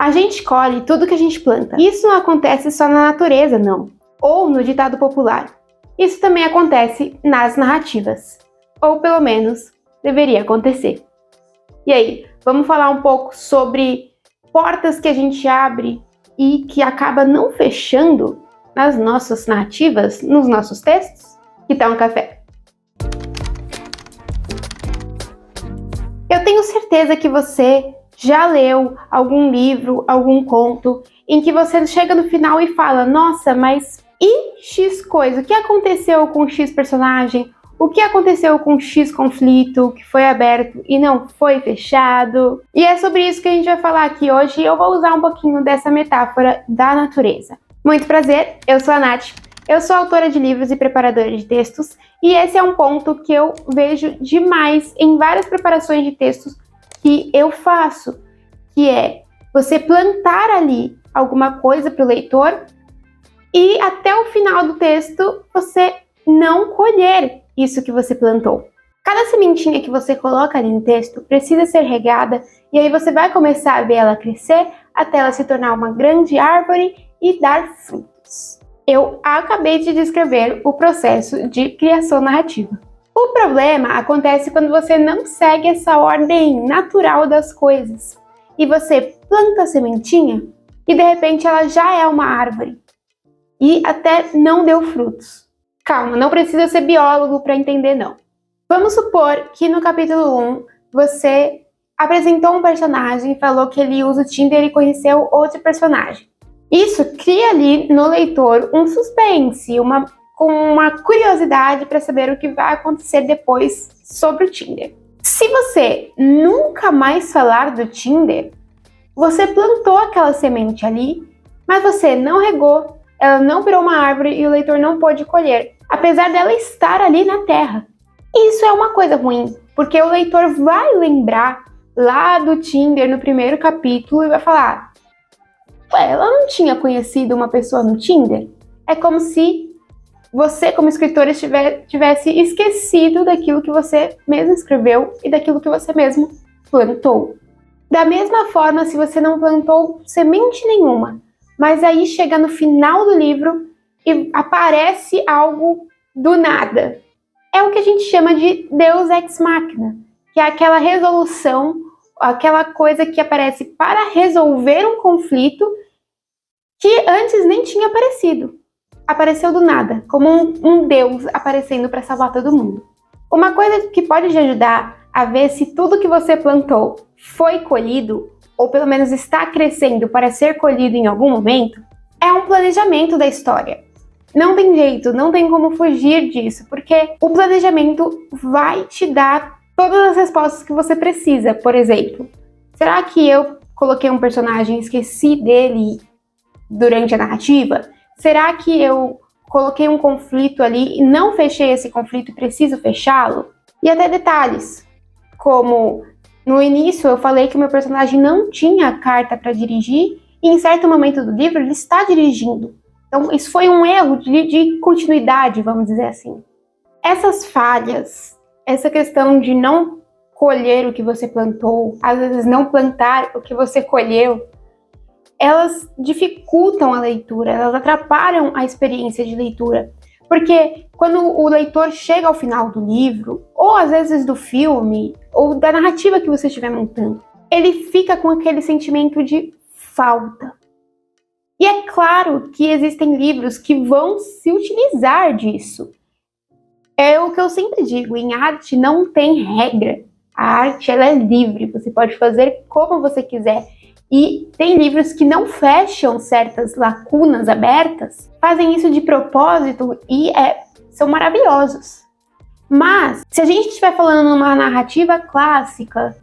A gente colhe tudo que a gente planta. Isso não acontece só na natureza, não. Ou no ditado popular. Isso também acontece nas narrativas. Ou pelo menos, deveria acontecer. E aí, vamos falar um pouco sobre portas que a gente abre e que acaba não fechando nas nossas narrativas, nos nossos textos? Que tal um café? Eu tenho certeza que você já leu algum livro, algum conto, em que você chega no final e fala: nossa, mas e X coisa? O que aconteceu com X personagem? O que aconteceu com X conflito que foi aberto e não foi fechado? E é sobre isso que a gente vai falar aqui hoje e eu vou usar um pouquinho dessa metáfora da natureza. Muito prazer, eu sou a Nath, eu sou autora de livros e preparadora de textos e esse é um ponto que eu vejo demais em várias preparações de textos que eu faço, que é você plantar ali alguma coisa para o leitor e até o final do texto você não colher isso que você plantou. Cada sementinha que você coloca ali no texto precisa ser regada e aí você vai começar a ver ela crescer até ela se tornar uma grande árvore e dar frutos. Eu acabei de descrever o processo de criação narrativa. O problema acontece quando você não segue essa ordem natural das coisas e você planta a sementinha e de repente ela já é uma árvore e até não deu frutos. Calma, não precisa ser biólogo para entender não. Vamos supor que no capítulo 1 você apresentou um personagem e falou que ele usa o Tinder e conheceu outro personagem. Isso cria ali no leitor um suspense, com uma curiosidade para saber o que vai acontecer depois sobre o Tinder. Se você nunca mais falar do Tinder, você plantou aquela semente ali, mas você não regou, ela não virou uma árvore e o leitor não pôde colher, apesar dela estar ali na terra. Isso é uma coisa ruim, porque o leitor vai lembrar lá do Tinder no primeiro capítulo e vai falar: ué, ela não tinha conhecido uma pessoa no Tinder? É como se você, como escritor, tivesse esquecido daquilo que você mesmo escreveu e daquilo que você mesmo plantou. Da mesma forma, se você não plantou semente nenhuma, mas aí chega no final do livro e aparece algo do nada. É o que a gente chama de Deus Ex Machina, que é aquela resolução, aquela coisa que aparece para resolver um conflito que antes nem tinha aparecido. Apareceu do nada, como um Deus aparecendo para salvar todo mundo. Uma coisa que pode te ajudar a ver se tudo que você plantou foi colhido, ou pelo menos está crescendo para ser colhido em algum momento, é um planejamento da história. Não tem jeito, não tem como fugir disso, porque o planejamento vai te dar todas as respostas que você precisa. Por exemplo, será que eu coloquei um personagem e esqueci dele durante a narrativa? Será que eu coloquei um conflito ali e não fechei esse conflito e preciso fechá-lo? E até detalhes, como no início eu falei que o meu personagem não tinha carta para dirigir e em certo momento do livro ele está dirigindo. Então isso foi um erro de continuidade, vamos dizer assim. Essas falhas, essa questão de não colher o que você plantou, às vezes não plantar o que você colheu, elas dificultam a leitura, elas atrapalham a experiência de leitura. Porque quando o leitor chega ao final do livro, ou às vezes do filme, ou da narrativa que você estiver montando, ele fica com aquele sentimento de falta. E é claro que existem livros que vão se utilizar disso. É o que eu sempre digo, em arte não tem regra. A arte ela é livre, você pode fazer como você quiser. E tem livros que não fecham certas lacunas abertas, fazem isso de propósito e são maravilhosos. Mas, se a gente estiver falando numa narrativa clássica,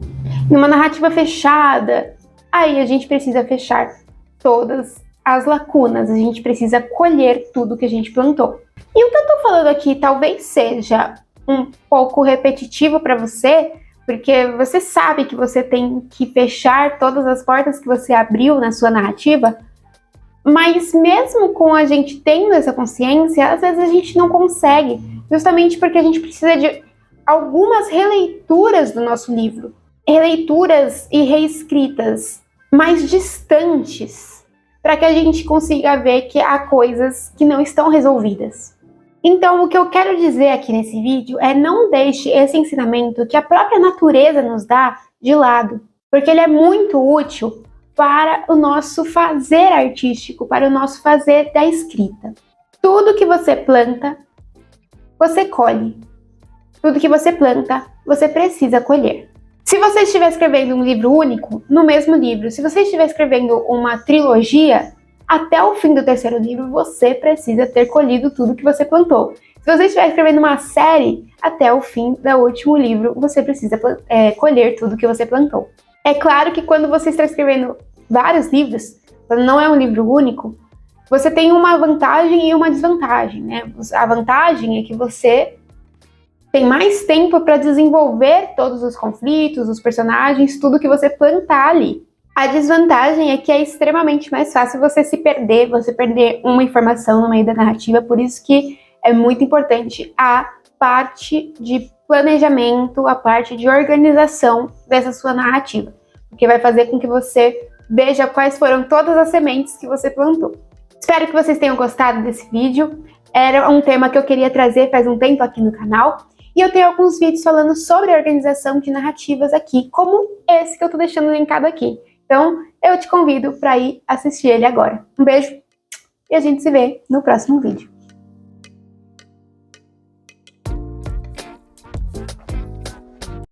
numa narrativa fechada, aí a gente precisa fechar todas as lacunas, a gente precisa colher tudo que a gente plantou. E o que eu tô falando aqui talvez seja um pouco repetitivo para você, porque você sabe que você tem que fechar todas as portas que você abriu na sua narrativa, mas mesmo com a gente tendo essa consciência, às vezes a gente não consegue, justamente porque a gente precisa de algumas releituras do nosso livro. Releituras e reescritas mais distantes, para que a gente consiga ver que há coisas que não estão resolvidas. Então, o que eu quero dizer aqui nesse vídeo é não deixe esse ensinamento que a própria natureza nos dá de lado, porque ele é muito útil para o nosso fazer artístico, para o nosso fazer da escrita. Tudo que você planta, você colhe. Tudo que você planta, você precisa colher. Se você estiver escrevendo um livro único, no mesmo livro, se você estiver escrevendo uma trilogia, até o fim do terceiro livro, você precisa ter colhido tudo que você plantou. Se você estiver escrevendo uma série, até o fim do último livro, você precisa colher tudo que você plantou. É claro que quando você está escrevendo vários livros, quando não é um livro único, você tem uma vantagem e uma desvantagem, né? A vantagem é que você tem mais tempo para desenvolver todos os conflitos, os personagens, tudo que você plantar ali. A desvantagem é que é extremamente mais fácil você se perder, você perder uma informação no meio da narrativa, por isso que é muito importante a parte de planejamento, a parte de organização dessa sua narrativa, porque vai fazer com que você veja quais foram todas as sementes que você plantou. Espero que vocês tenham gostado desse vídeo. Era um tema que eu queria trazer faz um tempo aqui no canal. E eu tenho alguns vídeos falando sobre a organização de narrativas aqui, como esse que eu tô deixando linkado aqui. Então, eu te convido para ir assistir ele agora. Um beijo e a gente se vê no próximo vídeo.